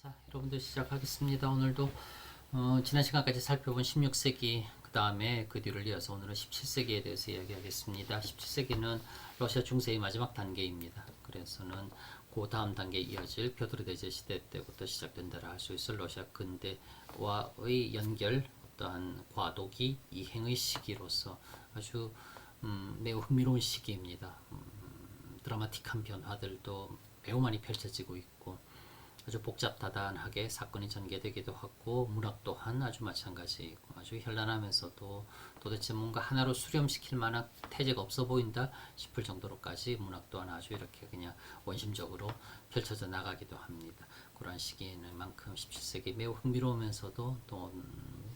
자, 여러분들 시작하겠습니다. 오늘도 지난 시간까지 살펴본 16세기 그 다음에 그 뒤를 이어서 오늘은 17세기에 대해서 이야기하겠습니다. 17세기는 러시아 중세의 마지막 단계입니다. 그래서는 그 다음 단계에 이어질 피오도르 대제 시대 때부터 시작된다라 할 수 있을 러시아 근대와의 연결, 어떠한 과도기 이행의 시기로서 아주 매우 흥미로운 시기입니다. 드라마틱한 변화들도 매우 많이 펼쳐지고 있고 아주 복잡다단하게 사건이 전개되기도 하고 문학 또한 아주 마찬가지이고 아주 현란하면서도 도대체 뭔가 하나로 수렴시킬 만한 태제가 없어 보인다 싶을 정도로까지 문학 또한 아주 이렇게 그냥 원심적으로 펼쳐져 나가기도 합니다. 그러한 시기에는 만큼 17세기 매우 흥미로우면서도 또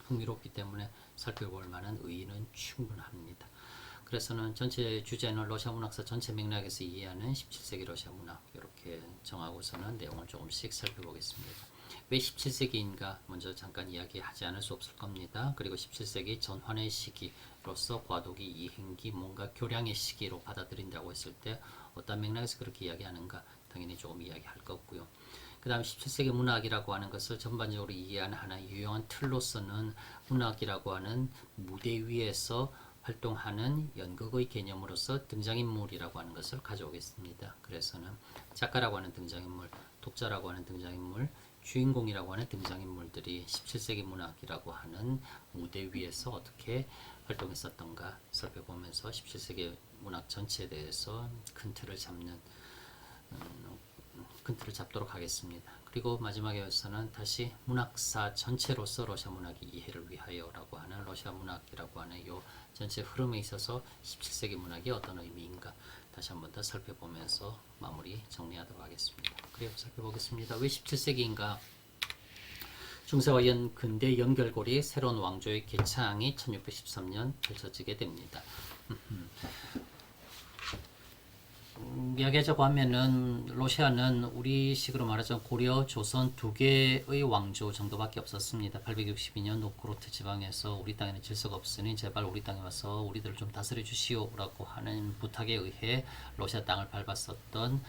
흥미롭기 때문에 살펴볼 만한 의의는 충분합니다. 그래서는 전체 주제는 러시아 문학사 전체 맥락에서 이해하는 17세기 러시아 문학 이렇게 정하고서는 내용을 조금씩 살펴보겠습니다. 왜 17세기인가 먼저 잠깐 이야기하지 않을 수 없을 겁니다. 그리고 17세기 전환의 시기로서 과도기, 이행기, 뭔가 교량의 시기로 받아들인다고 했을 때 어떤 맥락에서 그렇게 이야기하는가 당연히 조금 이야기할 거고요. 그 다음 17세기 문학이라고 하는 것을 전반적으로 이해하는 하나의 유용한 틀로서는 문학이라고 하는 무대 위에서 활동하는 연극의 개념으로서 등장인물이라고 하는 것을 가져오겠습니다. 그래서는 작가라고 하는 등장인물, 독자라고 하는 등장인물, 주인공이라고 하는 등장인물들이 17세기 문학이라고 하는 무대 위에서 어떻게 활동했었던가 살펴보면서 17세기 문학 전체에 대해서 큰 틀을 잡도록 하겠습니다. 그리고 마지막에서는 다시 문학사 전체로서 러시아 문학의 이해를 위하여라고 하는 러시아 문학이라고 하는 이 전체 흐름에 있어서 17세기 문학이 어떤 의미인가 다시 한번 더 살펴보면서 마무리 정리하도록 하겠습니다. 그리고 살펴보겠습니다. 왜 17세기인가? 중세와 근대 연결고리 새로운 왕조의 개창이 1613년 펼쳐지게 됩니다. 이야기하자고 하면은 러시아는 우리식으로 말하자면 고려, 조선 두 개의 왕조 정도밖에 없었습니다. 862년 노브고로트 지방에서 우리 땅에는 질서가 없으니 제발 우리 땅에 와서 우리들을 좀 다스려 주시오라고 하는 부탁에 의해 러시아 땅을 밟았었던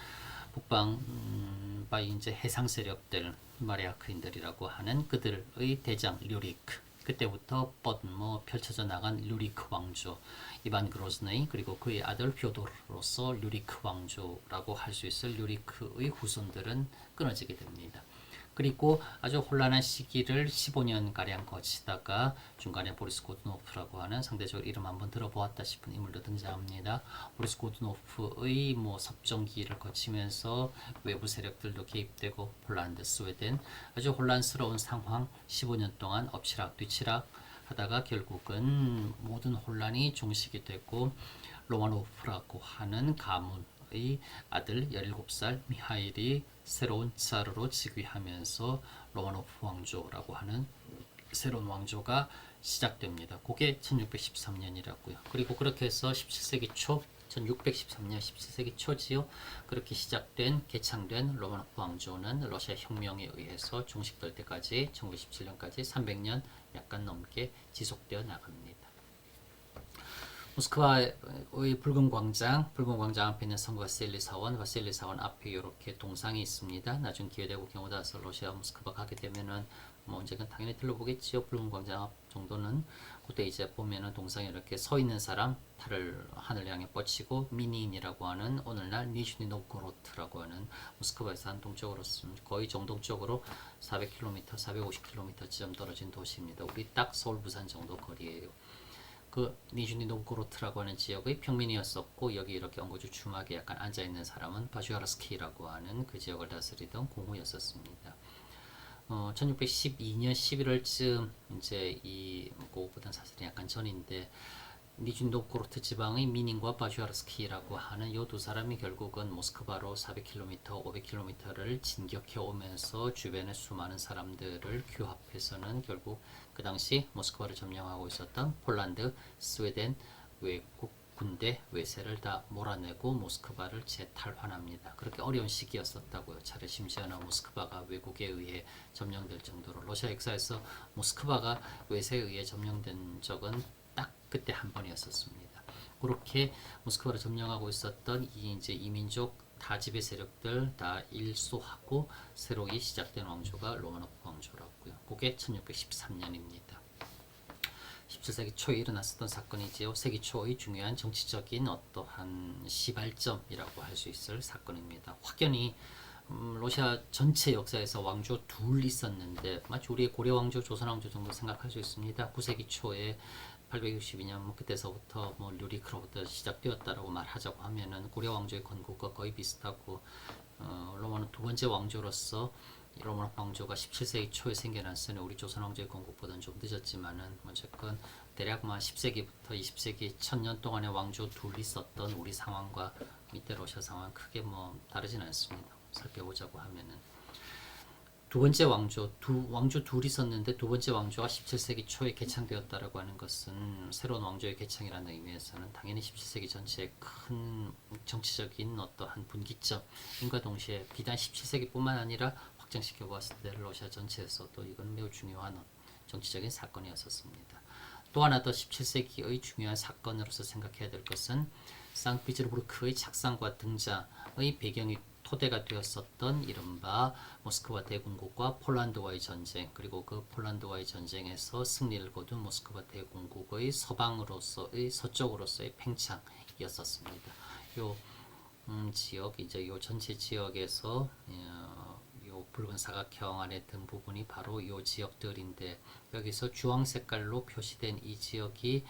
북방 이제 해상 세력들 마리아크인들이라고 하는 그들의 대장 류리크, 그때부터 뻗어 나간 류리크 왕조, 이반 그로즈네이 그리고 그의 아들 표도르로서 류리크 왕조라고 할 수 있을 류리크의 후손들은 끊어지게 됩니다. 그리고 아주 혼란한 시기를 15년가량 거치다가 중간에 보리스 고드노프라고 하는 상대적으로 이름 한번 들어보았다 싶은 인물도 등장합니다. 보리스 고드노프의 섭정기를 거치면서 외부 세력들도 개입되고 폴란드, 스웨덴 아주 혼란스러운 상황 15년 동안 엎치락 뒤치락 하다가 결국은 모든 혼란이 종식이 되고 로마노프라고 하는 가문의 아들 17살 미하일이 새로운 차르로 즉위하면서 로마노프 왕조라고 하는 새로운 왕조가 시작됩니다. 그게 1613년이라고요. 그리고 그렇게 해서 17세기 초 1613년 17세기 초지요. 그렇게 시작된 개창된 로마노프 왕조는 러시아 혁명에 의해서 종식될 때까지 1917년까지 300년 약간 넘게 지속되어 나갑니다. 모스크바의 붉은 광장 앞에 있는 성 바실리 사원 앞에 이렇게 동상이 있습니다. 나중 기회 되고 경우 닿아서 러시아 모스크바 가게 되면은 뭐 언젠가 당연히 들러보겠지요. 붉은 광장 앞 정도는. 그때 이제 보면은 동상에 이렇게 서 있는 사람 팔을 하늘 향해 뻗치고 미니인이라고 하는 오늘날 니즈니 노브고로트라고 하는 모스크바에서 한 동쪽으로 거의 정동쪽으로 400km, 450km쯤 떨어진 도시입니다. 우리 딱 서울 부산 정도 거리예요. 그 니즈니 노브고로트라고 하는 지역의 평민이었었고 여기 이렇게 엉거주 주막에 약간 앉아 있는 사람은 바주아르스키라고 하는 그 지역을 다스리던 공후였었습니다. 1612년 11월쯤 이제 그거보단 사실은 약간 전인데 니즈니 노브고로트 지방의 미닌과 바주아르스키라고 하는 이 두 사람이 결국은 모스크바로 400km, 500km를 진격해 오면서 주변의 수많은 사람들을 규합해서는 결국 그 당시 모스크바를 점령하고 있었던 폴란드, 스웨덴 외국 군대 외세를 다 몰아내고 모스크바를 재탈환합니다. 그렇게 어려운 시기였었다고요. 차례 심지어는 모스크바가 외국에 의해 점령될 정도로 러시아 역사에서 모스크바가 외세에 의해 점령된 적은 딱 그때 한 번이었었습니다. 그렇게 모스크바를 점령하고 있었던 이제 이민족 타 지배 세력들 다 일소하고 새로이 시작된 왕조가 로마노프 왕조라고요. 그게 1613년입니다. 17세기 초에 일어났었던 사건이지요. 세기 초의 중요한 정치적인 어떠한 시발점이라고 할 수 있을 사건입니다. 확연히 러시아 전체 역사에서 왕조 둘 있었는데 마치 우리의 고려 왕조, 조선 왕조 정도 생각할 수 있습니다. 9세기 초에 862년 그때서부터 류리크로부터 시작되었다라고 말하자고 하면은 고려 왕조의 건국과 거의 비슷하고 로마는 두 번째 왕조로서 로마 왕조가 17세기 초에 생겨났으니 우리 조선 왕조의 건국보다는 좀 늦었지만은 어쨌건 대략 10세기부터 20세기 1000년 동안의 왕조 둘 있었던 우리 상황과 밑에 러시아 상황 크게 다르진 않습니다. 살펴보자고 하면은 두 번째 왕조 둘이 있었는데 두 번째 왕조가 17세기 초에 개창되었다라고 하는 것은 새로운 왕조의 개창이라는 의미에서는 당연히 17세기 전체의 큰 정치적인 어떠한 분기점인과 동시에 비단 17세기뿐만 아니라 확장시켜 보았을 때 러시아 전체에서도 이건 매우 중요한 정치적인 사건이었었습니다. 또 하나 더 17세기의 중요한 사건으로서 생각해야 될 것은 상크피테르부르크의 착상과 등장의 배경이 토대가 되었었던 이른바 모스크바 대공국과 폴란드와의 전쟁, 그리고 그 폴란드와의 전쟁에서 승리를 거둔 모스크바 대공국의 서쪽으로서의 팽창이었었습니다. 요 지역, 이제 요 전체 지역에서 요 붉은 사각형 안에 든 부분이 바로 요 지역들인데, 여기서 주황 색깔로 표시된 이 지역이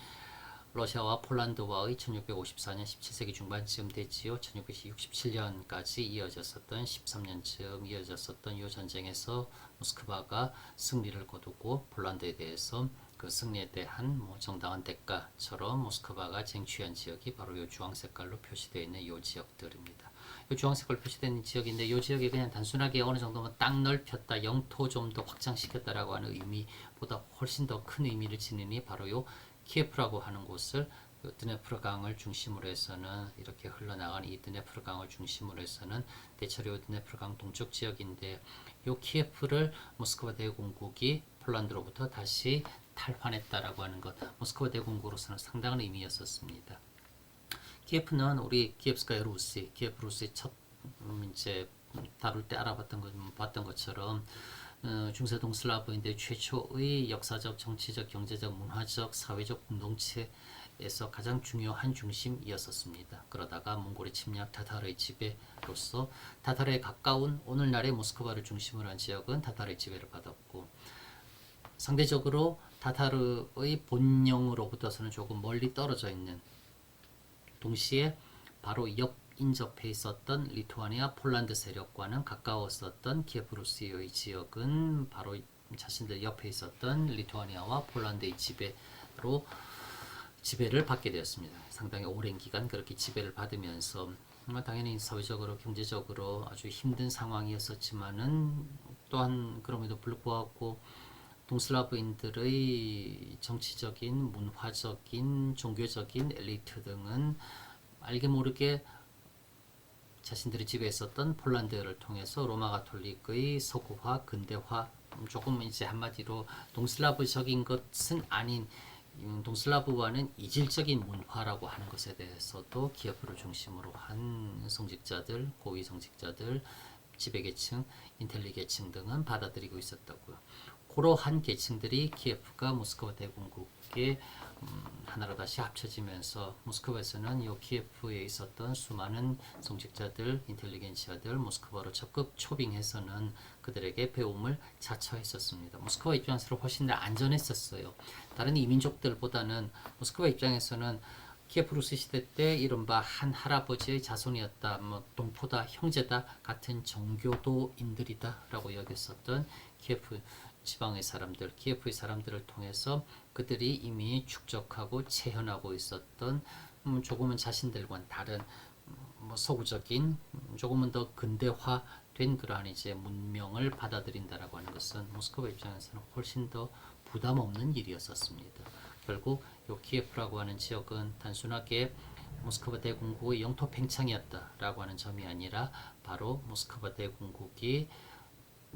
러시아와 폴란드와의 1654년 17세기 중반쯤 됐지요. 1667년까지 이어졌었던 13년쯤 이어졌었던 이 전쟁에서 모스크바가 승리를 거두고 폴란드에 대해서 그 승리에 대한 정당한 대가처럼 모스크바가 쟁취한 지역이 바로 이 주황 색깔로 표시되어 있는 이 지역들입니다. 이 주황 색깔로 표시된 지역인데 이 지역이 그냥 단순하게 어느 정도면 땅 넓혔다, 영토 좀 더 확장시켰다라고 하는 의미보다 훨씬 더 큰 의미를 지니니 바로 이 키예프라고 하는 곳을 드네프르 강을 중심으로 해서는 이렇게 흘러나간 이 드네프르 강을 중심으로 해서는 대체로 드네프르 강 동쪽 지역인데 이 키예프를 모스크바 대공국이 폴란드로부터 다시 탈환했다라고 하는 것, 모스크바 대공국으로서는 상당한 의미였었습니다. 키예프는 우리 키예프스카야 루시, 키예프 루시의 첫 이제 다룰 때 봤던 것처럼 중세 동슬라브인데 최초의 역사적, 정치적, 경제적, 문화적, 사회적 공동체에서 가장 중요한 중심이었었습니다. 그러다가 몽골의 침략, 타타르의 지배로서 타타르에 가까운 오늘날의 모스크바를 중심으로 한 지역은 타타르의 지배를 받았고, 상대적으로 타타르의 본령으로부터서는 조금 멀리 떨어져 있는, 동시에 바로 인접해 있었던 리투아니아, 폴란드 세력과는 가까웠었던 키예프루스의 지역은 바로 자신들 옆에 있었던 리투아니아와 폴란드의 지배를 받게 되었습니다. 상당히 오랜 기간 그렇게 지배를 받으면서 당연히 사회적으로, 경제적으로 아주 힘든 상황이었었지만은 또한 그럼에도 불구하고 동슬라브인들의 정치적인, 문화적인, 종교적인 엘리트 등은 알게 모르게 자신들이 지배했었던 폴란드를 통해서 로마 가톨릭의 서구화, 근대화, 조금 이제 한마디로 동슬라브적인 것은 아닌 동슬라브와는 이질적인 문화라고 하는 것에 대해서도 키예프를 중심으로 한 성직자들, 고위 성직자들, 지배계층, 인텔리 계층 등은 받아들이고 있었다고요. 그러한 계층들이 키예프가 모스크바 대공국의 하나로 다시 합쳐지면서 모스크바에서는 이 키예프에 있었던 수많은 성직자들, 인텔리겐치아들 모스크바로 적극 초빙해서는 그들에게 배움을 자처했었습니다. 모스크바 입장에서는 훨씬 더 안전했었어요. 다른 이민족들보다는 모스크바 입장에서는 키예프루스 시대 때 이른바 한 할아버지의 자손이었다, 동포다, 형제다, 같은 정교도인들이다라고 여겼었던 키예프 지방의 사람들, 키예프의 사람들을 통해서 그들이 이미 축적하고 체현하고 있었던 조금은 자신들과는 다른 서구적인, 조금은 더 근대화된 그러한 이제 문명을 받아들인다라고 하는 것은 모스크바 입장에서는 훨씬 더 부담 없는 일이었었습니다. 결국 이 키예프라고 하는 지역은 단순하게 모스크바 대공국의 영토 팽창이었다라고 하는 점이 아니라 바로 모스크바 대공국이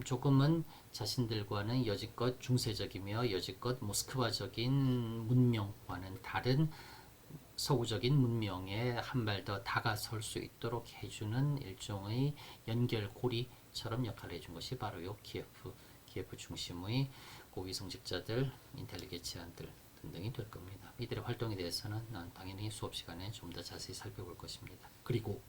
조금은 자신들과는 여지껏 중세적이며 여지껏 모스크바적인 문명과는 다른 서구적인 문명에 한 발 더 다가설 수 있도록 해주는 일종의 연결고리처럼 역할을 해준 것이 바로 요 키예프 중심의 고위 성직자들, 인텔리게치안들 등등이 될 겁니다. 이들의 활동에 대해서는 당연히 수업 시간에 좀 더 자세히 살펴볼 것입니다. 그리고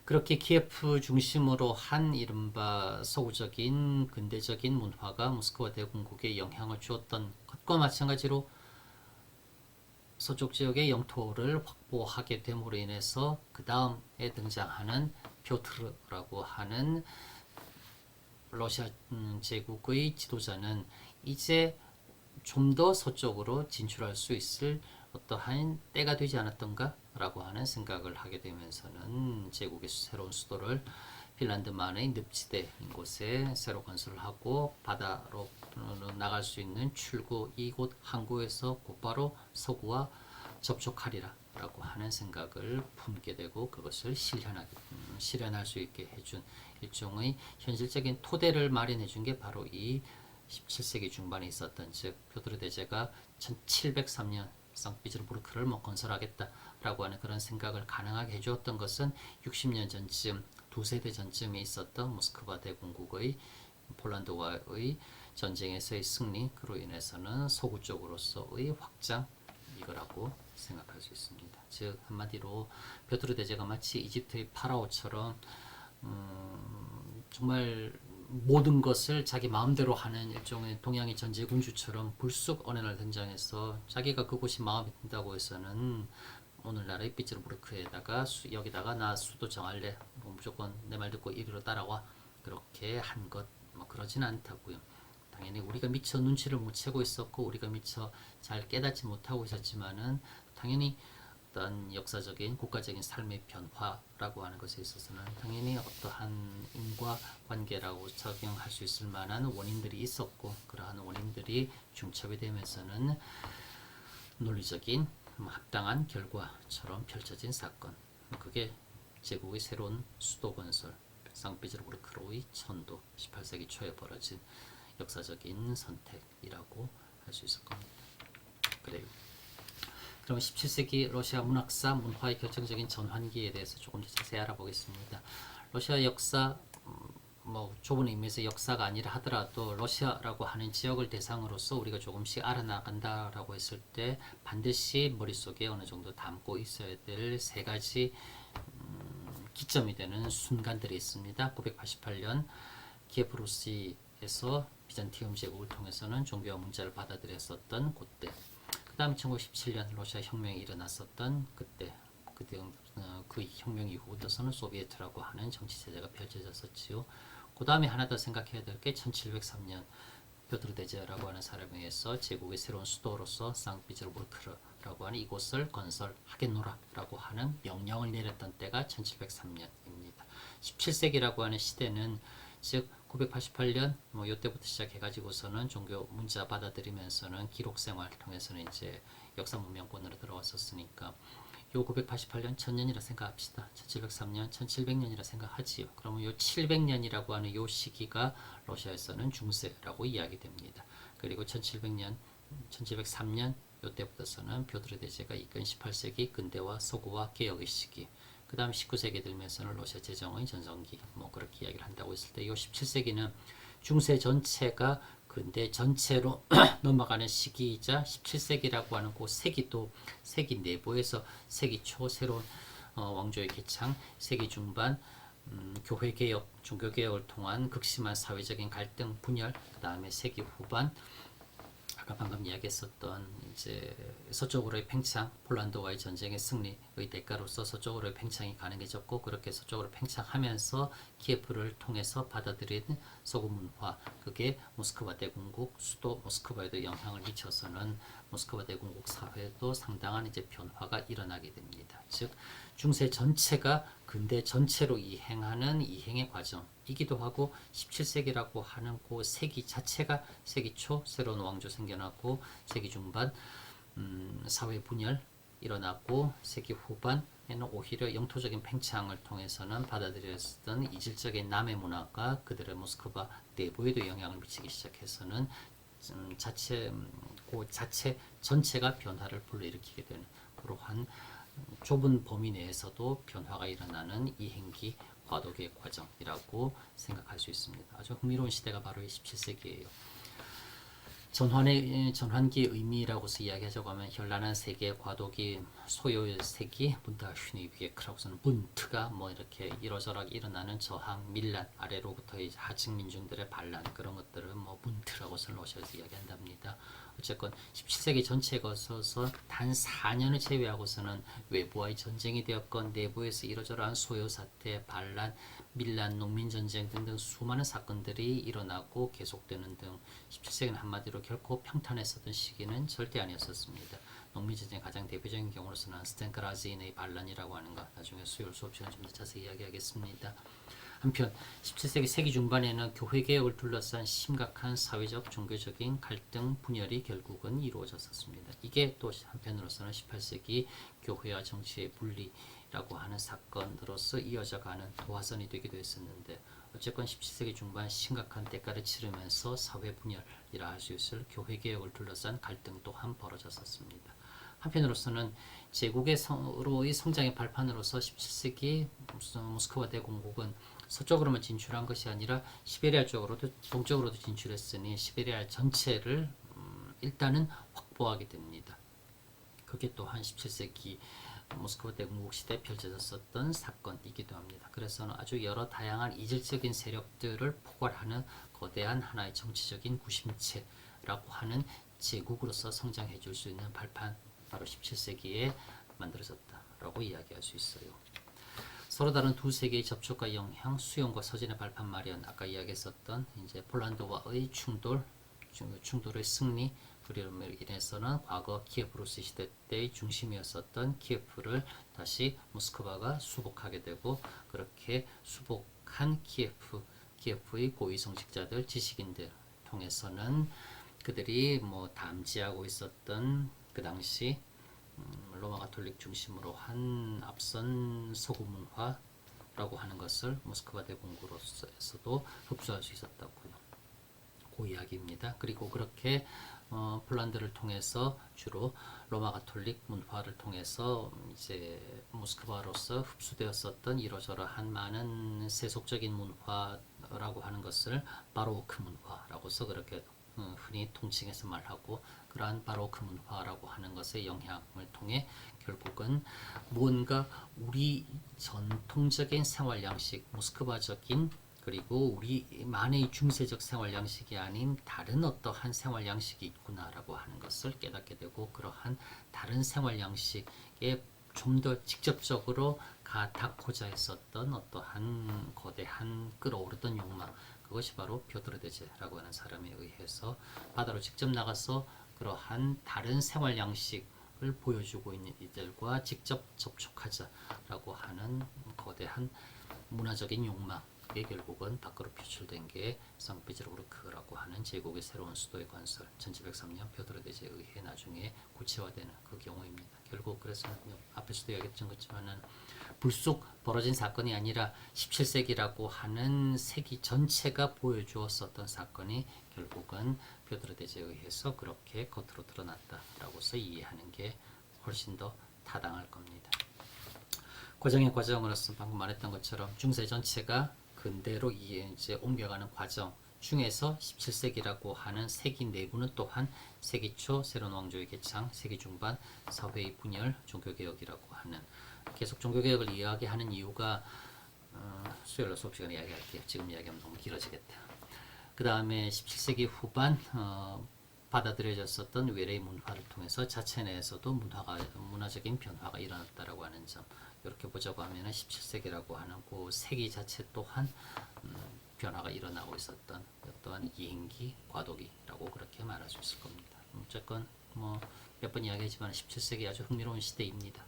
그렇게 키예프 중심으로 한 이른바 서구적인 근대적인 문화가 모스크바 대공국에 영향을 주었던 것과 마찬가지로 서쪽 지역의 영토를 확보하게 됨으로 인해서 그 다음에 등장하는 표트르라고 하는 러시아 제국의 지도자는 이제 좀 더 서쪽으로 진출할 수 있을 어떠한 때가 되지 않았던가 라고 하는 생각을 하게 되면서는 제국의 새로운 수도를 핀란드만의 늪지대인 곳에 새로 건설을 하고 바다로 나갈 수 있는 출구 이곳 항구에서 곧바로 서구와 접촉하리라 라고 하는 생각을 품게 되고 그것을 실현할 수 있게 해준 일종의 현실적인 토대를 마련해 준 게 바로 이 17세기 중반에 있었던 즉 표드르 대제가 1703년 상피즈르부르크를 건설하겠다라고 하는 그런 생각을 가능하게 해주었던 것은 60년 전쯤 두세 대 전쯤에 있었던 모스크바 대공국의 폴란드와의 전쟁에서의 승리 그로 인해서는 서구 쪽으로서의 확장 이거라고 생각할 수 있습니다. 즉 한마디로 표드르 대제가 마치 이집트의 파라오처럼 정말 모든 것을 자기 마음대로 하는 일종의 동양의 전제군주처럼 불쑥 어느 날 등장해서 자기가 그곳이 마음에 든다고 해서는 오늘날의 비츠르부르크에다가 여기다가 나 수도 정할래 무조건 내 말 듣고 이리로 따라와 그렇게 한 것 뭐 그러진 않다고요. 당연히 우리가 미처 눈치를 못 채고 있었고 우리가 미처 잘 깨닫지 못하고 있었지만은 당연히 어떤 역사적인 국가적인 삶의 변화라고 하는 것에 있어서는 당연히 어떠한 인과관계라고 적용할 수 있을 만한 원인들이 있었고 그러한 원인들이 중첩이 되면서는 논리적인 합당한 결과처럼 펼쳐진 사건 그게 제국의 새로운 수도 건설 상피즈르부르크로의 천도 18세기 초에 벌어진 역사적인 선택이라고 할 수 있을 겁니다. 그래요. 그럼 17세기 러시아 문학사 문화의 결정적인 전환기에 대해서 조금 더 자세히 알아보겠습니다. 러시아 역사 뭐 좁은 의미에서 역사가 아니라 하더라도 러시아라고 하는 지역을 대상으로서 우리가 조금씩 알아나간다라고 했을 때 반드시 머릿속에 어느 정도 담고 있어야 될 세 가지 기점이 되는 순간들이 있습니다. 988년 키예프 루시에서 비잔티움 제국을 통해서는 종교와 문자를 받아들였었던 그때 그 다음에 1917년 러시아 혁명이 일어났었던 그때 그 혁명 이후부터서는 소비에트라고 하는 정치체제가 펼쳐졌었지요. 그 다음에 하나 더 생각해야 될 게 1703년 표드르 대제라고 하는 사람에 의해서 제국의 새로운 수도로서 상피즈르부르크라고 하는 이곳을 건설하겠노라라고 하는 명령을 내렸던 때가 1703년입니다. 17세기라고 하는 시대는 즉 988년 뭐 이때부터 시작해가지고서는 종교 문자 받아들이면서는 기록 생활 통해서는 이제 역사 문명권으로 들어왔었으니까 요 988년 1000년이라 생각합시다. 1703년 1700년이라 생각하지요. 그러면 요 700년이라고 하는 요 시기가 러시아에서는 중세라고 이야기됩니다. 그리고 1700년 1703년 요때부터서는 표드르 대제가 이끈 18세기 근대화 서구화 개혁의 시기 그 다음 19세기 들면서는 러시아 제정의 전성기 뭐 그렇게 이야기를 한다고 했을 때 이 17세기는 중세 전체가 근대 전체로 넘어가는 시기이자 17세기라고 하는 그 세기도 세기 내부에서 세기 초 새로운 왕조의 개창 세기 중반 교회 개혁 종교 개혁을 통한 극심한 사회적인 갈등 분열 그 다음에 세기 후반 아까 방금 이야기했었던 이제 서쪽으로의 팽창, 폴란드와의 전쟁의 승리의 대가로서 서쪽으로의 팽창이 가능해졌고 그렇게 서쪽으로 팽창하면서 키예프를 통해서 받아들인 서구 문화, 그게 모스크바 대공국 수도 모스크바에도 영향을 미쳐서는 모스크바 대공국 사회도 상당한 이제 변화가 일어나게 됩니다. 즉 중세 전체가 근대 전체로 이행하는 이행의 과정이기도 하고 17세기라고 하는 그 세기 자체가 세기 초 새로운 왕조 생겨났고 세기 중반 사회 분열 일어났고 세기 후반에는 오히려 영토적인 팽창을 통해서는 받아들였던 이질적인 남의 문화가 그들의 모스크바 내부에도 영향을 미치기 시작해서는 자체 그 자체 전체가 변화를 불러일으키게 되는 그러한 좁은 범위 내에서도 변화가 일어나는 이행기 과도기의 과정이라고 생각할 수 있습니다. 아주 흥미로운 시대가 바로 17세기예요. 전환기의 의미라고서 이야기하자고 하면 현란한 세계, 과도기, 소요의 세기, 문트가 휘니비게크라고서는 문트가 뭐 이렇게 이러저러 일어나는 저항, 밀란, 아래로부터의 하층 민중들의 반란 그런 것들을 뭐 문트라고서 러시아에서 이야기한답니다. 어쨌건 17세기 전체에 거쳐서 단 4년을 제외하고서는 외부와의 전쟁이 되었건 내부에서 이러저러한 소요 사태, 반란, 밀란, 농민전쟁 등등 수많은 사건들이 일어나고 계속되는 등 17세기는 한마디로 결코 평탄했었던 시기는 절대 아니었었습니다. 농민전쟁 가장 대표적인 경우로서는 스탠크라즈인의 반란이라고 하는 것 나중에 수업 시간 좀 더 자세히 이야기하겠습니다. 한편 17세기 세기 중반에는 교회개혁을 둘러싼 심각한 사회적, 종교적인 갈등, 분열이 결국은 이루어졌었습니다. 이게 또 한편으로서는 18세기 교회와 정치의 분리라고 하는 사건으로서 이어져가는 도화선이 되기도 했었는데 어쨌건 17세기 중반 심각한 대가를 치르면서 사회 분열이라 할 수 있을 교회개혁을 둘러싼 갈등 또한 벌어졌었습니다. 한편으로서는 제국의 성장의 발판으로서 17세기 모스크바 대공국은 서쪽으로만 진출한 것이 아니라 시베리아 쪽으로도 동쪽으로도 진출했으니 시베리아 전체를 일단은 확보하게 됩니다. 그게 또한 17세기 모스크바 대공국 시대에 펼쳐졌었던 사건이기도 합니다. 그래서 아주 여러 다양한 이질적인 세력들을 포괄하는 거대한 하나의 정치적인 구심체라고 하는 제국으로서 성장해 줄 수 있는 발판 바로 17세기에 만들어졌다라고 이야기할 수 있어요. 서로 다른 두 세계의 접촉과 영향, 수용과 서진의 발판 마련, 아까 이야기했었던 이제 폴란드와의 충돌의 승리, 그리고 인해서는 과거 키예프-루스 시대 때의 중심이었었던 키예프를 다시 모스크바가 수복하게 되고 그렇게 수복한 키예프의 고위 성직자들, 지식인들 통해서는 그들이 뭐 담지하고 있었던 그 당시 로마 가톨릭 중심으로 한 앞선 서구 문화라고 하는 것을 모스크바 대공국으로서도 흡수할 수 있었다고요. 그 이야기입니다. 그리고 그렇게 폴란드를 통해서 주로 로마 가톨릭 문화를 통해서 이제 모스크바로서 흡수되었었던 이러저러한 많은 세속적인 문화라고 하는 것을 바로크 문화라고서 그렇게 흔히 통칭해서 말하고 그러한 바로크 문화라고 하는 것의 영향을 통해 결국은 무언가 우리 전통적인 생활 양식, 모스크바적인 그리고 우리만의 중세적 생활 양식이 아닌 다른 어떠한 생활 양식이 있구나라고 하는 것을 깨닫게 되고 그러한 다른 생활 양식에 좀 더 직접적으로 가닿고자 했었던 어떠한 거대한 끌어오르던 욕망 그것이 바로 퓨어트르 데제라고 하는 사람에 의해서 바다로 직접 나가서 그러한 다른 생활 양식을 보여주고 있는 이들과 직접 접촉하자라고 하는 거대한 문화적인 욕망 그게 결국은 밖으로 표출된 게 상페테르부르크라고 하는 제국의 새로운 수도의 건설 1703년 퓨어트르 데제에 의해 나중에 구체화되는 그 경우입니다. 결국 그래서 앞에서도 얘기했던 것지만은 불쑥 벌어진 사건이 아니라 17세기라고 하는 세기 전체가 보여주었었던 사건이 결국은 퓨어트르 데제에 의해서 그렇게 겉으로 드러났다라고서 이해하는 게 훨씬 더 타당할 겁니다. 과정의 과정으로서 방금 말했던 것처럼 중세 전체가 근대로 이제 옮겨가는 과정 중에서 17세기라고 하는 세기 내부는 또한 세기 초 새로운 왕조의 개창, 세기 중반 사회의 분열, 종교개혁이라고 하는 계속 종교개혁을 이야기하는 이유가 수요일날 수업 시간에 이야기할게요. 지금 이야기하면 너무 길어지겠다. 그 다음에 17세기 후반 받아들여졌었던 외래의 문화를 통해서 자체 내에서도 문화적인 변화가 일어났다라고 하는 점 이렇게 보자고 하면 17세기라고 하는 그 세기 자체 또한 변화가 일어나고 있었던 어떠한 이행기, 과도기라고 그렇게 말할 수 있을 겁니다. 어쨌건 뭐 몇 번 이야기했지만 17세기 아주 흥미로운 시대입니다.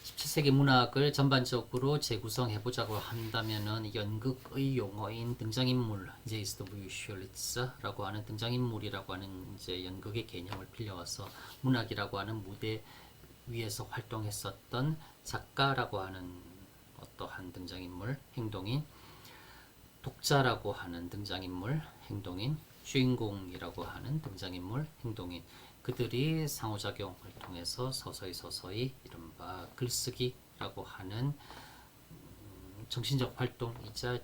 17세기 문학을 전반적으로 재구성해보자고 한다면은 연극의 용어인 등장인물, 이제 이스토브유슈얼리츠라고 하는 등장인물이라고 하는 이제 연극의 개념을 빌려와서 문학이라고 하는 무대 위에서 활동했었던 작가라고 하는 어떠한 등장인물, 행동인, 독자라고 하는 등장인물, 행동인, 주인공이라고 하는 등장인물, 행동인 그들이 상호작용을 통해서 서서히 이른바 글쓰기라고 하는 정신적 활동이자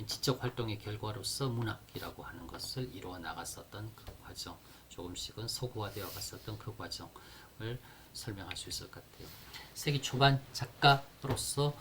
지적 활동의 결과로서 문학이라고 하는 것을 이루어 나갔었던 그 과정, 조금씩은 서구화되어 갔었던 그 과정을 설명할 수 있을 것 같아요. 세기 초반 작가로서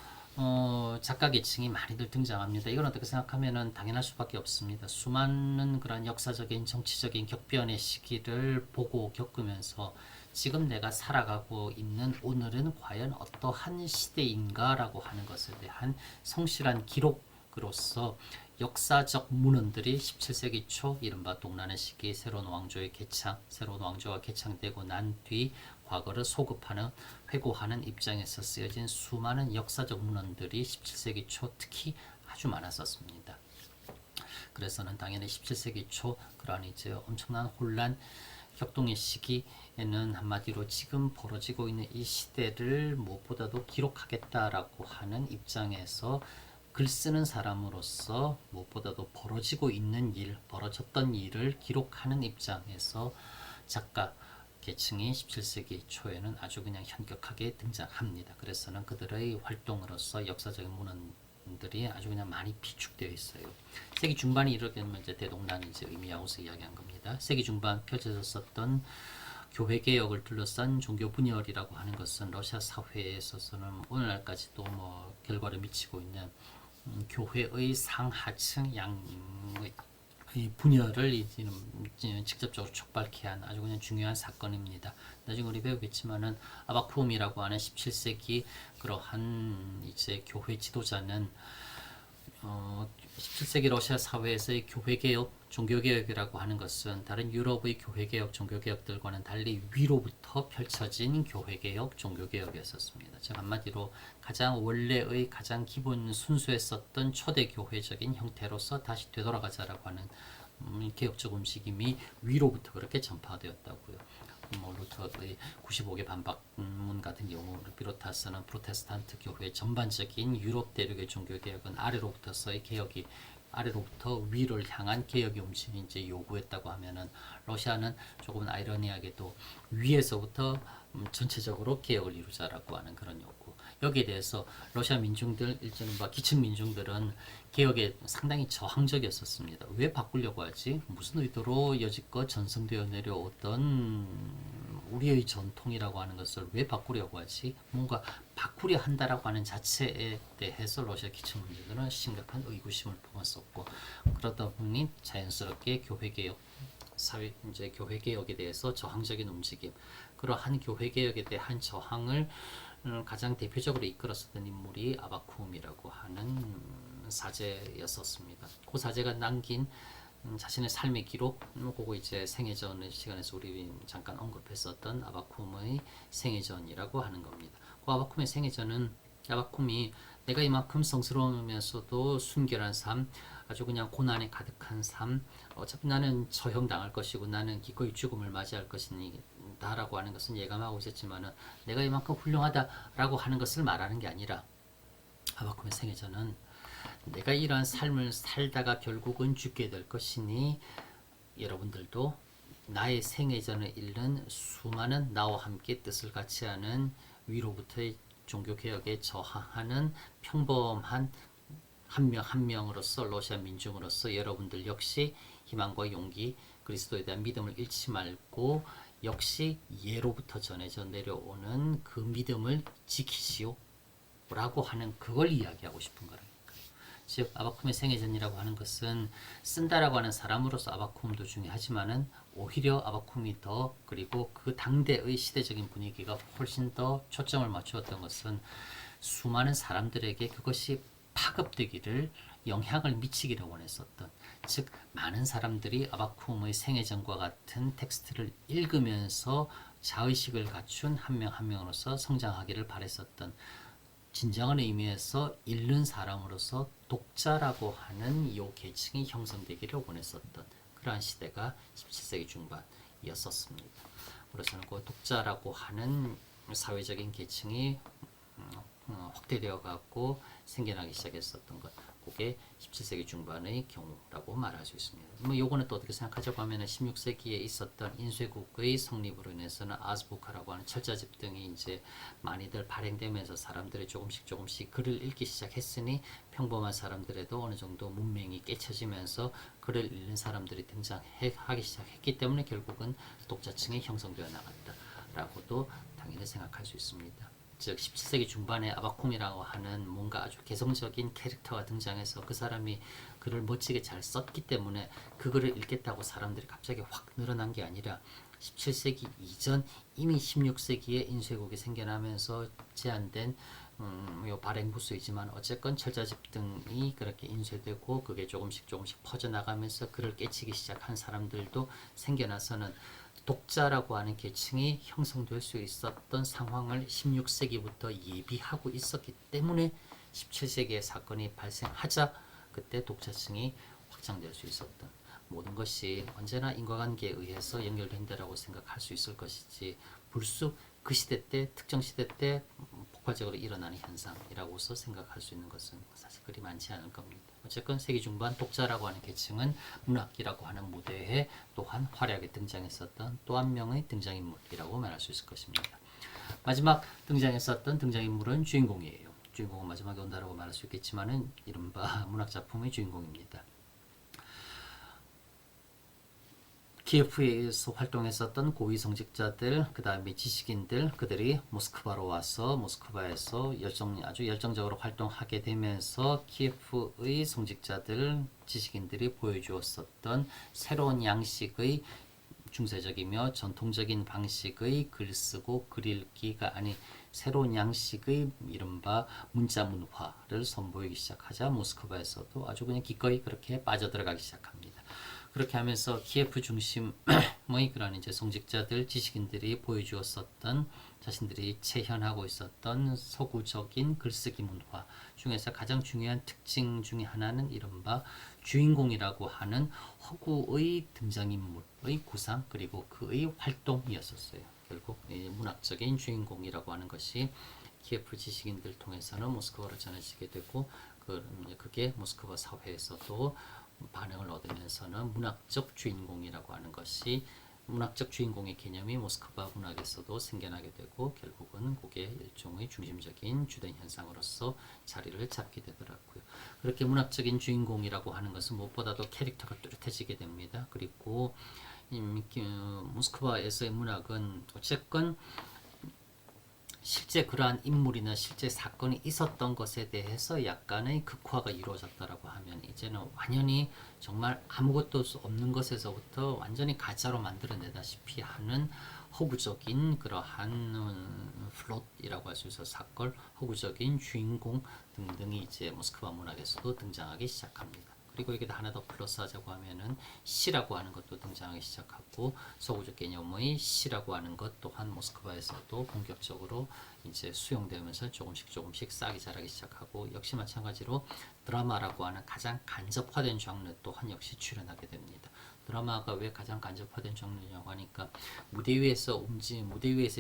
작가 계층이 많이들 등장합니다. 이건 어떻게 생각하면은 당연할 수밖에 없습니다. 수많은 그런 역사적인 정치적인 격변의 시기를 보고 겪으면서 지금 내가 살아가고 있는 오늘은 과연 어떠한 시대인가라고 하는 것에 대한 성실한 기록으로서 역사적 문헌들이 17세기 초 이른바 동란의 시기 새로운 왕조가 개창되고 난 뒤 과거를 소급하는 회고하는 입장에서 쓰여진 수많은 역사적 문헌들이 17세기 초 특히 아주 많았었습니다. 그래서는 당연히 17세기 초 그러한 이제 엄청난 혼란 격동의 시기에는 한마디로 지금 벌어지고 있는 이 시대를 무엇보다도 기록하겠다라고 하는 입장에서 글 쓰는 사람으로서 무엇보다도 벌어지고 있는 벌어졌던 일을 기록하는 입장에서 작가 계층이 17세기 초에는 아주 그냥 현격하게 등장합니다. 그래서는 그들의 활동으로서 역사적인 문헌들이 아주 그냥 많이 비축되어 있어요. 세기 중반이 이렇게 되면 이제 대동란이 이제 의미하고서 이야기한 겁니다. 세기 중반 펼쳐졌었던 교회 개혁을 둘러싼 종교 분열이라고 하는 것은 러시아 사회에 있어서는 오늘날까지도 뭐 결과를 미치고 있는 교회의 상하층 양의 분열을 직접적으로 촉발케 한 아주 그냥 중요한 사건입니다. 나중에 우리 배우겠지만은 아바쿰이라고 하는 17세기 그러한 이제 교회 지도자는 17세기 러시아 사회에서의 교회개혁, 종교개혁이라고 하는 것은 다른 유럽의 교회개혁, 종교개혁들과는 달리 위로부터 펼쳐진 교회개혁, 종교개혁이었습니다. 즉 한마디로 가장 원래의 가장 기본 순수했었던 초대교회적인 형태로서 다시 되돌아가자라고 하는 개혁적 움직임이 위로부터 그렇게 전파되었다고요. 뭐 루터의 95개 반박문 같은 경우를 비롯해서는 프로테스탄트 교회 전반적인 유럽 대륙의 종교 개혁은 아래로부터서의 개혁이 아래로부터 위를 향한 개혁의 움직임이 이제 요구했다고 하면은 러시아는 조금 아이러니하게도 위에서부터 전체적으로 개혁을 이루자라고 하는 그런 요구. 여기에 대해서 러시아 민중들, 일전과 기층 민중들은 개혁에 상당히 저항적이었었습니다. 왜 바꾸려고 하지? 무슨 의도로 여지껏 전승되어 내려오던 우리의 전통이라고 하는 것을 왜 바꾸려고 하지? 뭔가 바꾸려 한다라고 하는 자체에 대해서 러시아 기층 민중들은 심각한 의구심을 품었었고, 그러다 보니 자연스럽게 교회 개혁, 사회 이제 교회 개혁에 대해서 저항적인 움직임, 그러한 교회 개혁에 대한 저항을 가장 대표적으로 이끌었었던 인물이 아바쿰이라고 하는 사제였었습니다. 그 사제가 남긴 자신의 삶의 기록, 그거 이제 생애전의 시간에서 우리 잠깐 언급했었던 아바쿰의 생애전이라고 하는 겁니다. 그 아바쿰의 생애전은 아바쿰이 내가 이만큼 성스러우면서도 순결한 삶, 아주 그냥 고난에 가득한 삶, 어차피 나는 처형당할 것이고 나는 기꺼이 죽음을 맞이할 것이다라고 하는 것은 예감하고 있었지만은 내가 이만큼 훌륭하다라고 하는 것을 말하는 게 아니라 아바쿰의 생애전은 내가 이러한 삶을 살다가 결국은 죽게 될 것이니 여러분들도 나의 생애전을 잃는 수많은 나와 함께 뜻을 같이 하는 위로부터의 종교개혁에 저항하는 평범한 한 명 한 명으로서 러시아 민중으로서 여러분들 역시 희망과 용기, 그리스도에 대한 믿음을 잃지 말고 역시 예로부터 전해져 내려오는 그 믿음을 지키시오 라고 하는 그걸 이야기하고 싶은 거라니까. 즉 아바쿰의 생애전이라고 하는 것은 쓴다라고 하는 사람으로서 아바쿰도 중요하지만은 오히려 아바쿰이 더, 그리고 그 당대의 시대적인 분위기가 훨씬 더 초점을 맞추었던 것은 수많은 사람들에게 그것이 파급되기를, 영향을 미치기를 원했었던, 즉 많은 사람들이 아바쿰의 생애전과 같은 텍스트를 읽으면서 자의식을 갖춘 한 명 한 명으로서 성장하기를 바랬었던, 진정한 의미에서 읽는 사람으로서 독자라고 하는 이 계층이 형성되기를 원했었던 그러한 시대가 17세기 중반이었었습니다. 그래서는 그 독자라고 하는 사회적인 계층이 확대되어 갖고 생겨나기 시작했었던 것, 그게 17세기 중반의 경우라고 말할 수 있습니다. 뭐 요거는 또 어떻게 생각하자고 하면은 16세기에 있었던 인쇄국의 성립으로 인해서는 아즈부카라고 하는 철자집 등이 이제 많이들 발행되면서 사람들이 조금씩 글을 읽기 시작했으니 평범한 사람들에도 어느 정도 문맹이 깨쳐지면서 글을 읽는 사람들이 등장하기 시작했기 때문에 결국은 독자층이 형성되어 나갔다라고도 당연히 생각할 수 있습니다. 즉 17세기 중반에 아바콤이라고 하는 뭔가 아주 개성적인 캐릭터가 등장해서 그 사람이 글을 멋지게 잘 썼기 때문에 그 글을 읽겠다고 사람들이 갑자기 확 늘어난 게 아니라 17세기 이전 이미 16세기에 인쇄국이 생겨나면서 제한된 요 발행 부수이지만 어쨌건 철자집 등이 그렇게 인쇄되고 그게 조금씩 퍼져나가면서 글을 깨치기 시작한 사람들도 생겨나서는 독자라고 하는 계층이 형성될 수 있었던 상황을 16세기부터 예비하고 있었기 때문에 17세기의 사건이 발생하자 그때 독자층이 확장될 수 있었던 모든 것이 언제나 인과관계에 의해서 연결된다라고 생각할 수 있을 것이지 불쑥 그 시대 때 특정 시대 때 폭발적으로 일어나는 현상이라고서 생각할 수 있는 것은 사실 그리 많지 않을 겁니다. 어쨌건 세기 중반 독자라고 하는 계층은 문학이라고 하는 무대에 또한 화려하게 등장했었던 또 한 명의 등장인물이라고 말할 수 있을 것입니다. 마지막 등장했었던 등장인물은 주인공이에요. 주인공은 마지막에 온다라고 말할 수 있겠지만은 이른바 문학작품의 주인공입니다. 키예프에서 활동했었던 고위 성직자들, 그 다음에 지식인들, 그들이 모스크바로 와서 모스크바에서 아주 열정적으로 활동하게 되면서 키예프의 성직자들, 지식인들이 보여주었었던 새로운 양식의 중세적이며 전통적인 방식의 글쓰고 글 읽기가 아닌 새로운 양식의 이른바 문자 문화를 선보이기 시작하자 모스크바에서도 아주 그냥 기꺼이 그렇게 빠져들어가기 시작합니다. 그렇게 하면서 키예프 중심의 그런 이제 성직자들, 지식인들이 보여주었었던 자신들이 체현하고 있었던 서구적인 글쓰기 문화 중에서 가장 중요한 특징 중에 하나는 이른바 주인공이라고 하는 허구의 등장인물의 구상 그리고 그의 활동이었었어요. 결국 문학적인 주인공이라고 하는 것이 키예프 지식인들 통해서는 모스크바로 전해지게 되고 그게 모스크바 사회에서도 반응을 얻으면서는 문학적 주인공이라고 하는 것이 문학적 주인공의 개념이 모스크바 문학에서도 생겨나게 되고 결국은 그게 일종의 중심적인 주된 현상으로서 자리를 잡게 되더라고요. 그렇게 문학적인 주인공이라고 하는 것은 무엇보다도 캐릭터가 뚜렷해지게 됩니다. 그리고 모스크바에서의 문학은 어쨌건 실제 그러한 인물이나 실제 사건이 있었던 것에 대해서 약간의 극화가 이루어졌다라고 하면 이제는 완전히 정말 아무것도 없는 것에서부터 완전히 가짜로 만들어내다시피 하는 허구적인 그러한 플롯이라고 할 수 있어 사건, 허구적인 주인공 등등이 이제 모스크바 문학에서도 등장하기 시작합니다. 그리고 여기다 하나 더 플러스하자고 하면은 시라고 하는 것도 등장하기 시작하고 서구적 개념의 시라고 하는 것 또한 모스크바에서도 본격적으로 이제 수용되면서 조금씩 싹이 자라기 시작하고 역시 마찬가지로 드라마라고 하는 가장 간접화된 장르 또한 역시 출현하게 됩니다. 드라마가 왜 가장 간접화된 장르냐고 하니까 무대 위에서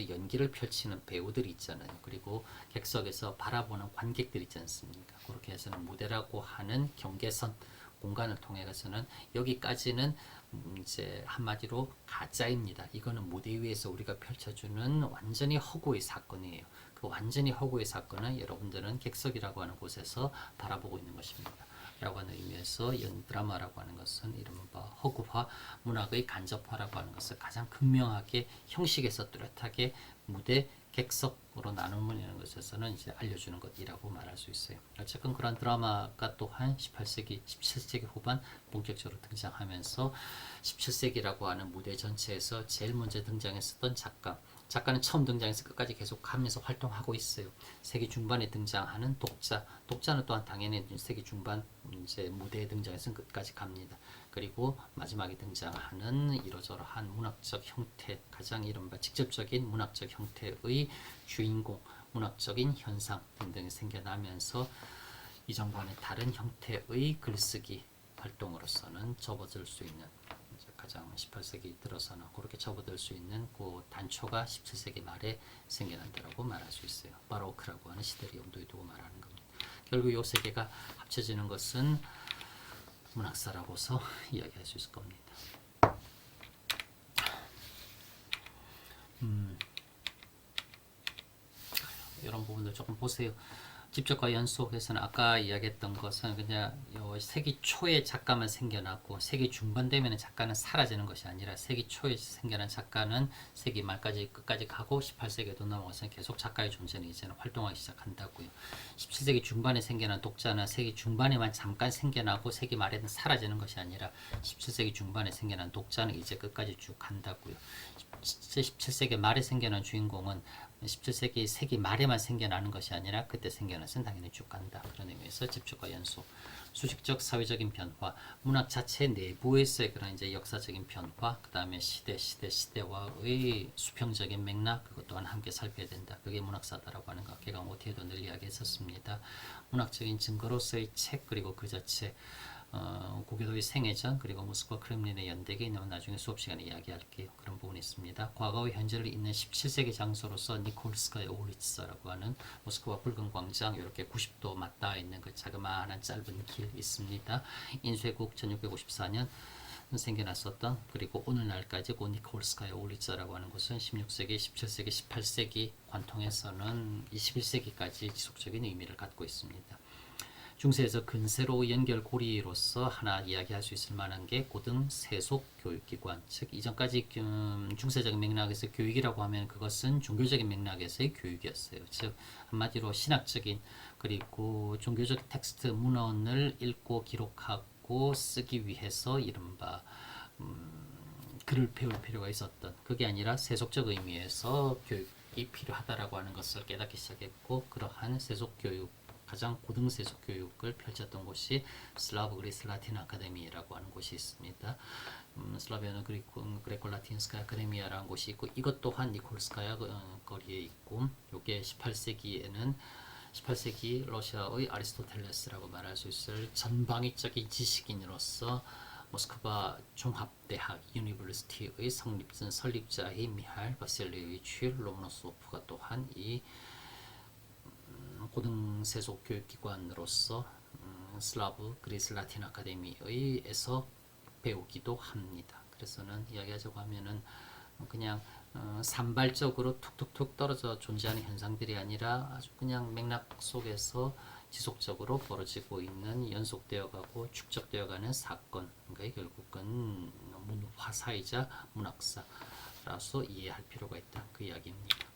연기를 펼치는 배우들이 있잖아요. 그리고 객석에서 바라보는 관객들 있지 않습니까? 그렇게 해서는 무대라고 하는 경계선 공간을 통해서는 여기까지는 이제 한마디로 가짜입니다. 이거는 무대 위에서 우리가 펼쳐주는 완전히 허구의 사건이에요. 그 완전히 허구의 사건은 여러분들은 객석이라고 하는 곳에서 바라보고 있는 것입니다. 라고 하는 의미에서 드라마라고 하는 것은 이른바 허구화, 문학의 간접화라고 하는 것을 가장 극명하게 형식에서 뚜렷하게 무대, 객석으로 나누는 것에서는 이제 알려주는 것이라고 말할 수 있어요. 어쨌든 그런 드라마가 또한 18세기, 17세기 후반 본격적으로 등장하면서 17세기라고 하는 무대 전체에서 제일 먼저 등장했었던 작가는 처음 등장해서 끝까지 계속 하면서 활동하고 있어요. 세기 중반에 등장하는 독자는 또한 당연히 세기 중반 이제 무대에 등장해서 끝까지 갑니다. 그리고 마지막에 등장하는 이러저러한 문학적 형태, 가장 이른바 직접적인 문학적 형태의 주인공, 문학적인 현상 등등이 생겨나면서 이전과는 다른 형태의 글쓰기 활동으로서는 접어들 수 있는 가장 18세기 들어서는 그렇게 접어들 수 있는 그 단초가 17세기 말에 생겨난다고 말할 수 있어요. 바로크라고 하는 시대를 염두에 두고 말하는 겁니다. 결국 요 세 개가 합쳐지는 것은 문학사라고서 이야기할 수 있을 겁니다. 이런 부분들 조금 보세요. 직접과 연속에서는 아까 이야기했던 것은 그냥 요 세기 초에 작가만 생겨나고 세기 중반 되면 작가는 사라지는 것이 아니라 세기 초에 생겨난 작가는 세기 말까지 끝까지 가고 18세기에도 넘어가서 계속 작가의 존재는 이제는 활동하기 시작한다고요. 17세기 중반에 생겨난 독자는 세기 중반에만 잠깐 생겨나고 세기 말에는 사라지는 것이 아니라 17세기 중반에 생겨난 독자는 이제 끝까지 쭉 간다고요. 17세기 말에 생겨난 주인공은 17세기 세기 말에만 생겨나는 것이 아니라 그때 생겨나서 당연히 쭉 간다. 그런 의미에서 집중과 연속, 수식적 사회적인 변화, 문학 자체 내부에서의 그런 이제 역사적인 변화, 그 다음에 시대와의 수평적인 맥락, 그것 또한 함께 살펴야 된다. 그게 문학사다라고 하는 것, 개강 OT에도 늘 이야기했었습니다. 문학적인 증거로서의 책, 그리고 그 자체 고교도의 생애전, 그리고 모스크바 크렘린의 연대기 있는 나중에 수업 시간에 이야기할게요. 그런 부분이 있습니다. 과거의 현재를 잇는 17세기 장소로서 니콜스카야 울리츠라고 하는 모스크바 붉은 광장, 이렇게 90도 맞닿아 있는 그 자그마한 짧은 길 있습니다. 인쇄국 1654년 생겨났었던, 그리고 오늘날까지 고 니콜스카야 울리츠라고 하는 곳은 16세기, 17세기, 18세기 관통에서는 21세기까지 지속적인 의미를 갖고 있습니다. 중세에서 근세로 연결고리로서 하나 이야기할 수 있을 만한 게 고등 세속 교육기관, 즉 이전까지 중세적인 맥락에서 교육이라고 하면 그것은 종교적인 맥락에서의 교육이었어요. 즉 한마디로 신학적인 그리고 종교적 텍스트 문헌을 읽고 기록하고 쓰기 위해서 이른바 글을 배울 필요가 있었던, 그게 아니라 세속적 의미에서 교육이 필요하다라고 하는 것을 깨닫기 시작했고, 그러한 세속교육, 가장 고등세속 교육을 펼쳤던 곳이 슬라브 그리스 라틴 아카데미라고 하는 곳이 있습니다. 슬라비아는 그레코 라틴스카 아카데미아라는 곳이 있고, 이것 또한 니콜스카야 거리에 있고, 요게 18세기 러시아의 아리스토텔레스라고 말할 수 있을 전방위적인 지식인으로서 모스크바 종합대학 유니버시티의 설립자인 미하일 바실리위치 로모노소프가 또한 이 고등세속 교육기관으로서 슬라브 그리스 라틴 아카데미에서 배우기도 합니다. 그래서는 이야기하자고 하면은 그냥 산발적으로 툭툭툭 떨어져 존재하는 현상들이 아니라 아주 그냥 맥락 속에서 지속적으로 벌어지고 있는, 연속되어 가고 축적되어 가는 사건, 그러니까 결국은 문화사이자 문학사라서 이해할 필요가 있다, 그 이야기입니다.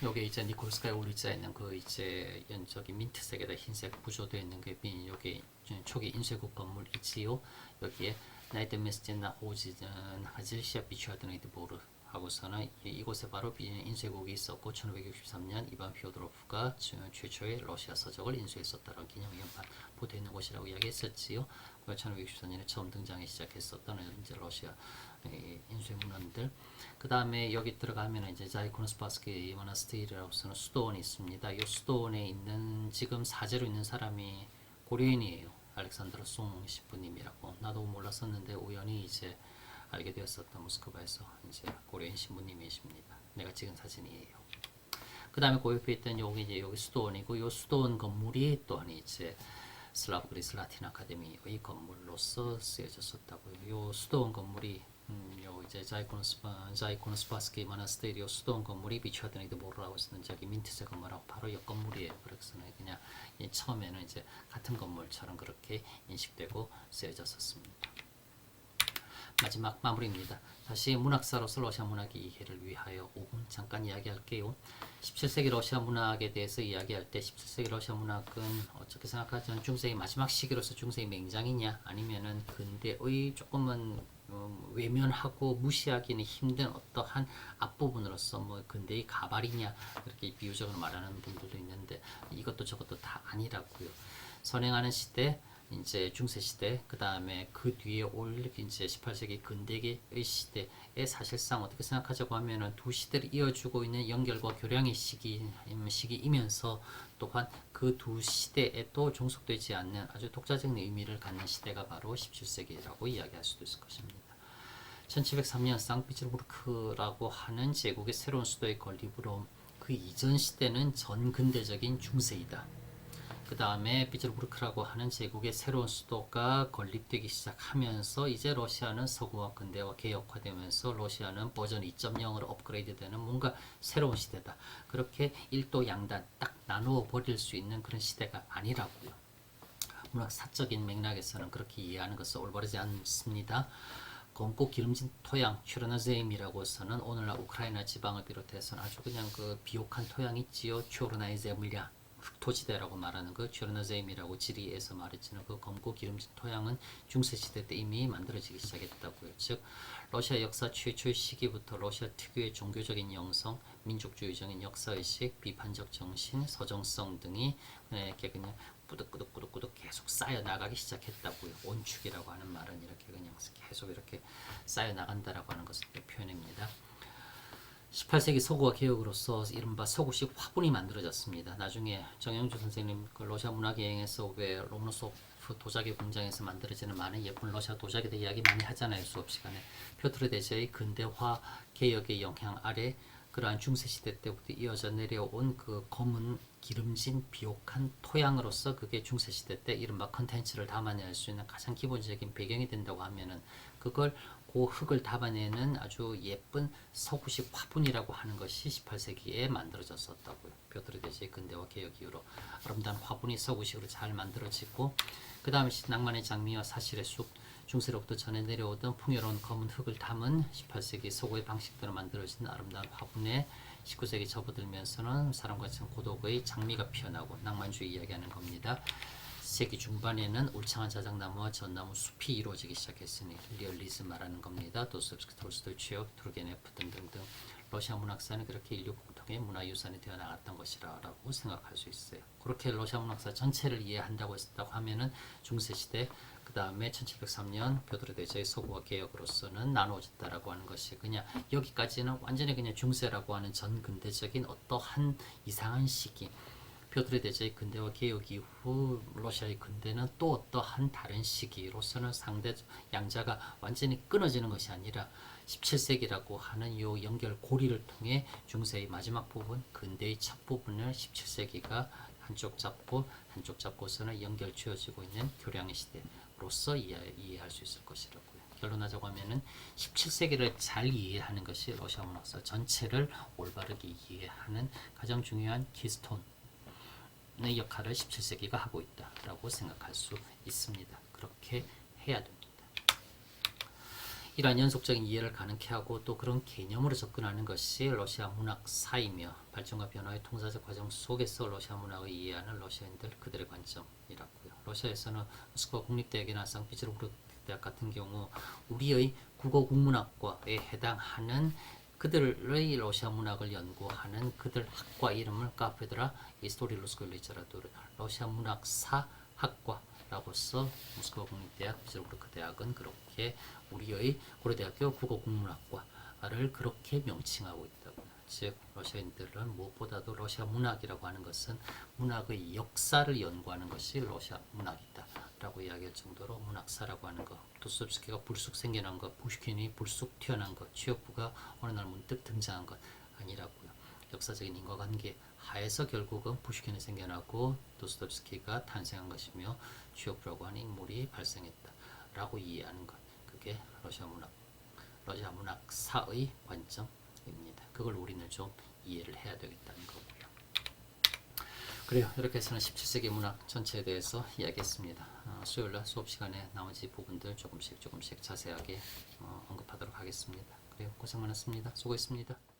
요게 이제 니콜스카야 울리츠에 있는 그 이제 연적인 민트색에다 흰색 부조되어 있는 게 요게 초기 인쇄국 건물이지요. 여기에 나이트 메스제나 오지든 하질시아 비추아드네이트 보르 하고서는 이곳에 바로 인쇄국이 있었고, 1563년 이반 피오도로프가 최초의 러시아 서적을 인쇄했었다는 기념연판 보되어 있는 곳이라고 이야기했었지요. 1564년에 처음 등장하기 시작했었던 이제 러시아 인쇄문헌들. 그 다음에 여기 들어가면 이제 자이코노스파스키 모나스티르라고서는 수도원이 있습니다. 이 수도원에 있는 지금 사제로 있는 사람이 고려인이에요. 알렉산드로 송 신부님이라고. 나도 몰랐었는데 우연히 이제 알게 되었었던, 모스크바에서 이제 고려인 신부님이십니다. 내가 찍은 사진이에요. 그 다음에 그 옆에 있던 여기 이제 여기 수도원이고, 이 수도원 건물이 또한 이제 슬라브 그리스 라틴 아카데미의 건물로서 쓰여졌었다고요. 이 수도원 건물이 요 이제 자이코노스파스키 모나스테리오 수도원 건물이 비추아드네이드 보르라고 쓰는 저기 민트색 건물하고 바로 옆 건물이에요. 그래서 그냥 처음에는 이제 같은 건물처럼 그렇게 인식되고 쓰여졌었습니다. 마지막 마무리입니다. 다시 문학사로서 러시아 문학의 이해를 위하여 5분 잠깐 이야기할게요. 17세기 러시아 문학에 대해서 이야기할 때 17세기 러시아 문학은 어떻게 생각하죠? 중세의 마지막 시기로서 중세의 맹장이냐, 아니면은 근대의 조금은 외면하고 무시하기는 힘든 어떠한 앞부분으로서 뭐 근대의 가발이냐, 그렇게 비유적으로 말하는 분들도 있는데 이것도 저것도 다 아니라고요. 선행하는 시대, 이제 중세 시대, 그 다음에 그 뒤에 올 이제 18세기 근대의 시대에 사실상 어떻게 생각하자고 하면은 두 시대를 이어주고 있는 연결과 교량의 시기이면서 또한 그 두 시대에 또 종속되지 않는 아주 독자적인 의미를 갖는 시대가 바로 17세기라고 이야기할 수도 있을 것입니다. 1703년 상피츠부르크라고 하는 제국의 새로운 수도의 건립으로 그 이전 시대는 전근대적인 중세이다. 그 다음에 피터부르크라고 하는 제국의 새로운 수도가 건립되기 시작하면서 이제 러시아는 서구와 근대화 개혁화되면서 러시아는 버전 2.0으로 업그레이드되는 뭔가 새로운 시대다. 그렇게 일도 양단 딱 나누어 버릴 수 있는 그런 시대가 아니라고요. 문학 사적인 맥락에서는 그렇게 이해하는 것은 올바르지 않습니다. 검고 기름진 토양, 추르나제임이라고서는 오늘날 우크라이나 지방을 비롯해서는 아주 그냥 그 비옥한 토양 있지요. 추르나이제밀야 흑토지대라고 말하는 그 추르나제임이라고 지리에서 말했지만 그 검고 기름진 토양은 중세시대 때 이미 만들어지기 시작했다고요. 즉 러시아 역사 최초의 시기부터 러시아 특유의 종교적인 영성, 민족주의적인 역사의식, 비판적 정신, 서정성 등이 이렇게 그냥 꾸덕꾸덕꾸덕꾸덕 계속 쌓여 나가기 시작했다고요. 온축이라고 하는 말은 이렇게 그냥 계속 이렇게 쌓여 나간다라고 하는 것을 표현합니다. 18세기 서구화 개혁으로서 이른바 서구식 화분이 만들어졌습니다. 나중에 정영주 선생님 그 러시아 문화여행에서 왜 로모노소프 도자기 공장에서 만들어지는 많은 예쁜 러시아 도자기에 대해 이야기 많이 하잖아요. 수업 시간에. 피오트르 대제의 근대화 개혁의 영향 아래 그러한 중세시대 때부터 이어져 내려온 그 검은 기름진 비옥한 토양으로서 그게 중세시대 때 이른바 컨텐츠를 담아낼 수 있는 가장 기본적인 배경이 된다고 하면은 그걸 그 흙을 담아내는 아주 예쁜 서구식 화분이라고 하는 것이 18세기에 만들어졌었다고요. 피오트르 대제의 근대화 개혁 이후로 아름다운 화분이 서구식으로 잘 만들어지고 그 다음에 낭만의 장미와 사실의 숲 중세로부터 전해 내려오던 풍요로운 검은 흙을 담은 18세기 서구의 방식대로 만들어진 아름다운 화분에 19세기 접어들면서는 사람과 같은 고독의 장미가 피어나고 낭만주의 이야기하는 겁니다. 세기 중반에는 울창한 자작나무와 전나무 숲이 이루어지기 시작했으니 리얼리즘 말하는 겁니다. 도스토옙스키, 톨스토이, 체홉, 투르게네프 등등등 러시아 문학사는 그렇게 인류 공통의 문화유산이 되어 나갔던 것이라고 생각할 수 있어요. 그렇게 러시아 문학사 전체를 이해한다고 했다고 하면은 중세시대 그 다음에 1703년 피오트르 대제의 서구화 개혁으로서는 나누어졌다라고 하는 것이 그냥 여기까지는 완전히 그냥 중세라고 하는 전근대적인 어떠한 이상한 시기 피오트르 대제의 근대화 개혁 이후 러시아의 근대는 또 어떠한 다른 시기로서는 상대 양자가 완전히 끊어지는 것이 아니라 17세기라고 하는 요 연결 고리를 통해 중세의 마지막 부분, 근대의 첫 부분을 17세기가 한쪽 잡고 한쪽 잡고서는 연결 지어지고 있는 교량의 시대로서 이해할 수 있을 것이라고요. 결론하자고 하면은 17세기를 잘 이해하는 것이 러시아 문학사 전체를 올바르게 이해하는 가장 중요한 키스톤 의 역할을 17세기가 하고 있다라고 생각할 수 있습니다. 그렇게 해야 됩니다. 이러한 연속적인 이해를 가능케 하고 또 그런 개념으로 접근하는 것이 러시아 문학사이며 발전과 변화의 통사적 과정 속에서 러시아 문학을 이해하는 러시아인들 그들의 관점이라고요. 러시아에서는 모스크바 국립대학이나 상피츠부르크 대학 같은 경우 우리의 국어 국문학과에 해당하는 그들의 러시아 문학을 연구하는 그들 학과 이름을 카페드라 이스토리 루스코이 리터라투르 러시아 문학사 학과라고서 모스크바 국립대학 피츠부르크 대학은 그렇게 우리의 고려대학교 국어국문학과를 그렇게 명칭하고 있다고. 즉 러시아인들은 무엇보다도 러시아 문학이라고 하는 것은 문학의 역사를 연구하는 것이 러시아 문학이다라고 이야기할 정도로 문학사라고 하는 것, 도스토옙스키가 불쑥 생겨난 것, 푸시킨이 불쑥 튀어난 것, 취업부가 어느 날 문득 등장한 것 아니라고요. 역사적인 인과관계 하에서 결국은 푸시킨이 생겨나고 도스토옙스키가 탄생한 것이며 취업부라고 하는 인물이 발생했다라고 이해하는 것. 그게 러시아 문학사의 관점입니다. 그걸 우리는 좀 이해를 해야 되겠다는 거고요. 그래요. 이렇게 해서는 17세기 문학 전체에 대해서 이야기했습니다. 수요일날 수업 시간에 나머지 부분들 조금씩 자세하게 언급하도록 하겠습니다. 그래요. 고생 많았습니다. 수고했습니다.